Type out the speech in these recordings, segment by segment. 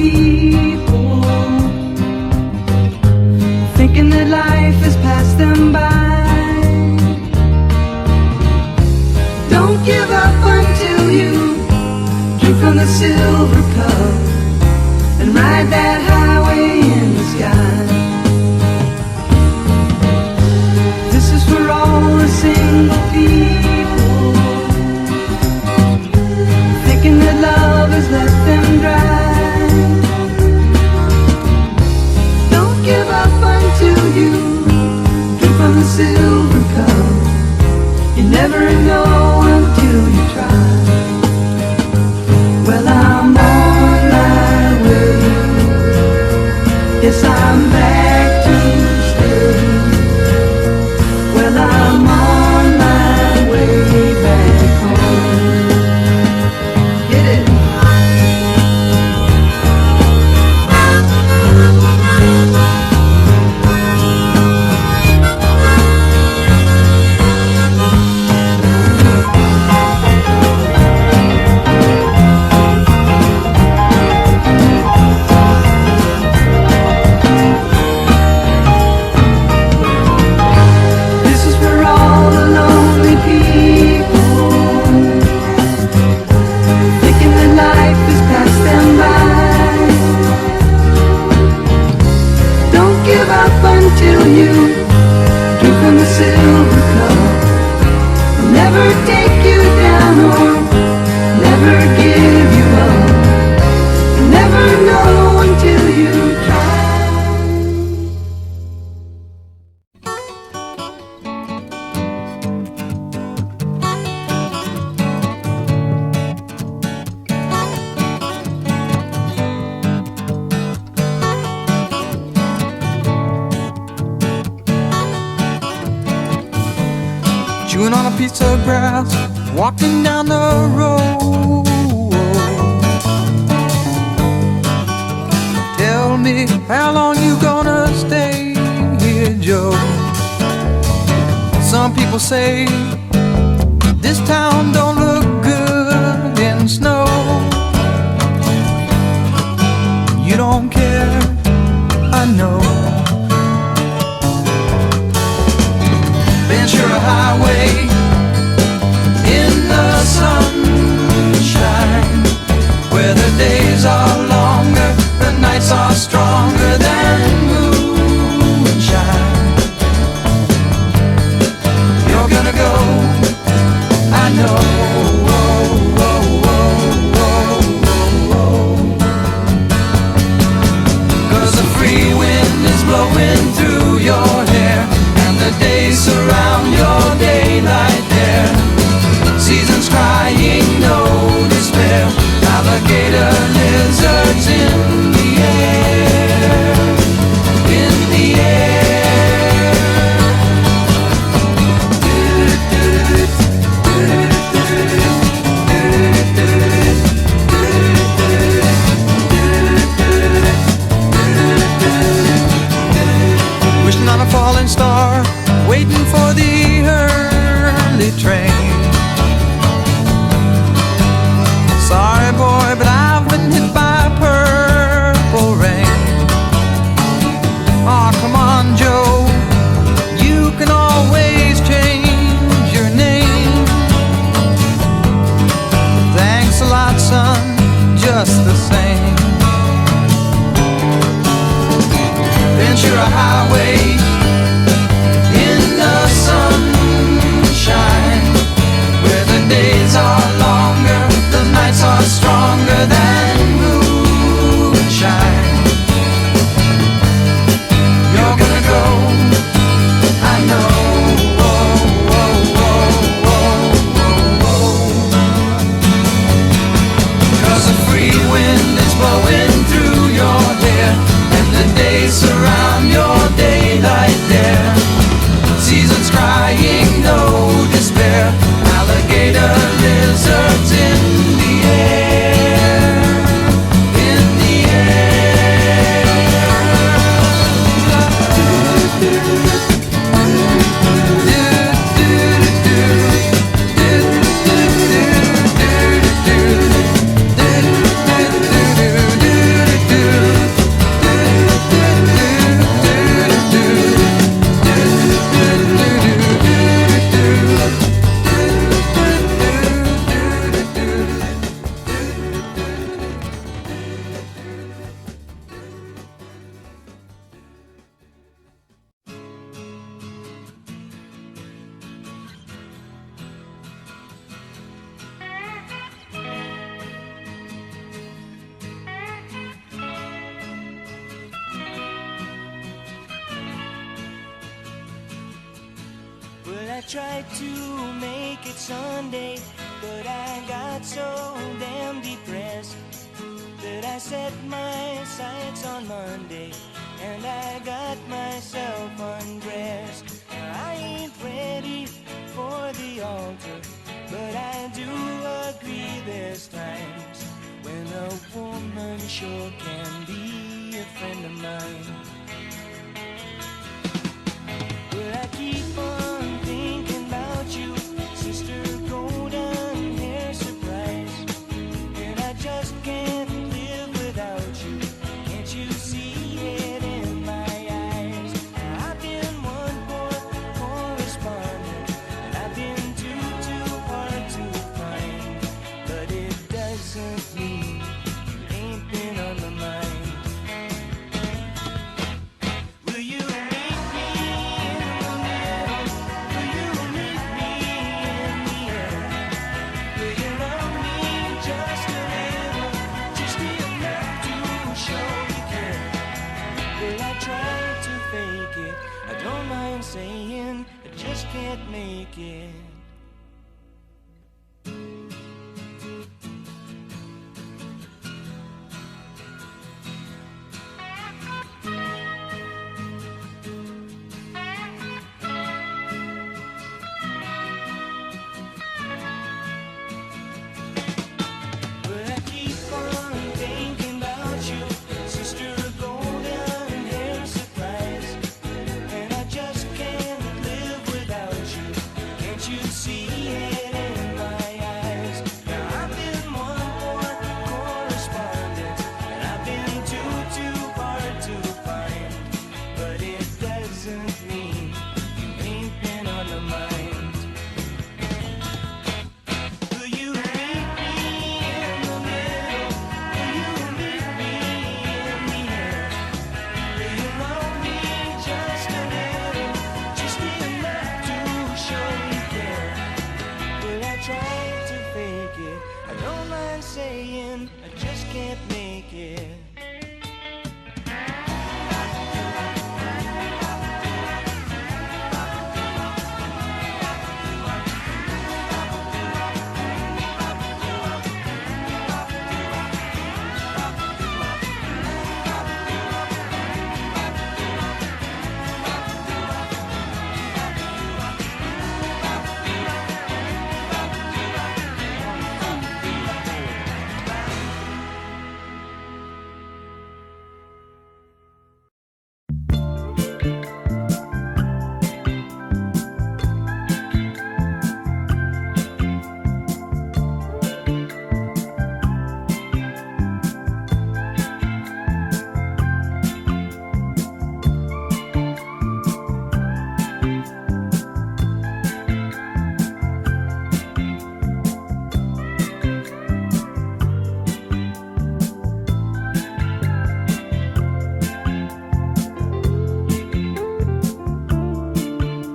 people, thinking that life has passed them by. Don't give up until you drink from the silver cup and ride that highway in the sky. This is for all the single people, thinking that love has left them dry. Don't give up until you drink from the silver cup. You never know until you try. Well, I'm on my way. Yes, I'm back to stay. Well, I'm on my way back home. Get it? Until you drink from the silver cup, I'll never take you down or never give you up. You never know until you try. Chewing on a piece of grass, walking down the road. Tell me, how long you gonna stay here, Joe? Some people say this town don't look good in snow. You don't care, I know. Ventura Highway in the sunshine, where the days are longer, the nights are stronger than moonshine. You're gonna go, I know. Cause the free wind is blowing through your hair, the days surround your daylight there. Seasons crying, no despair. Alligator lizards in the air, in the air. Wishing on a falling star, waiting for the early train. Sorry boy, but I've been hit by purple rain. Aw, come on Joe, you can always change your name. Thanks a lot son, just the same. Ventura Highway in the sunshine, where the days are longer, the nights are stronger than moonshine. You're gonna go, I know. Cause the free wind is blowing through your hair, and the days surround your daylight. I tried to make it Sunday, but I got so damn depressed that I set my sights on Monday and I got myself undressed. I ain't ready for the altar, but I do agree there's times when a woman sure can be a friend of mine. Well, I keep on thinking about you, sister golden hair surprise, and I just can't live without you. Can't you see it in my eyes? I've been one poor correspondent, and I've been too hard to find, but it doesn't mean you ain't been on my mind. Will you meet me in the middle? Will you meet me in the air? Will you love me just a little, just enough to show you care? Will I try to fake it? I don't mind saying I just can't make it. But I keep on thinking about you, sister golden hair surprise, and I just can't live without you. Can't you see it in my eyes? Now I've been one poor correspondent, and I've been too hard to find, but it doesn't mean you ain't been on my mind. Will you meet me in the middle? Will you meet me in the air? Will you love me just a little, just enough to show you care? Will I try to fake it? I don't mind saying I just can't make it.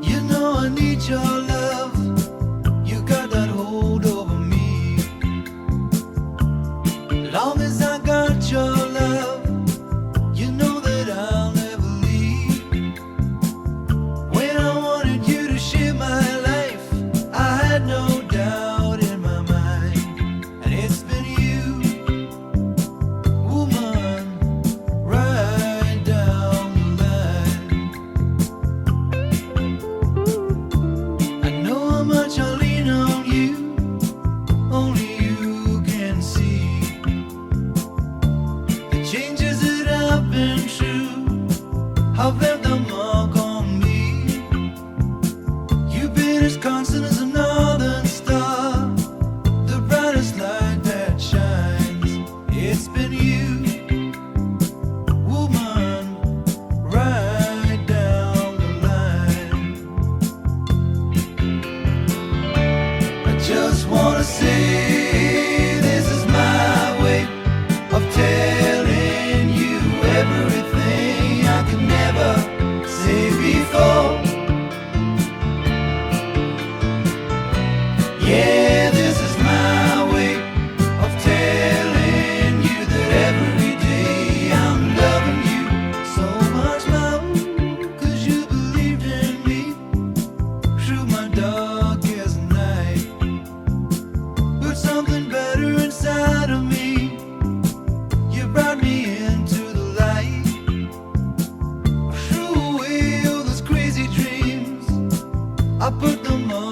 You know I need your love. You got that hold over me. Long as I got your love, you know that I'll never leave. When I wanted you to share my life, I had no doubt in my mind. And it's been you, woman, right down the line. I know how much I lean on you, only you can see the changes that have been true, have left a mark on me. You've been as constant as a northern star, the brightest light that shines. It's been you, woman, right down the line. I just wanna say this is my way of telling you everything I could never say before. I put them on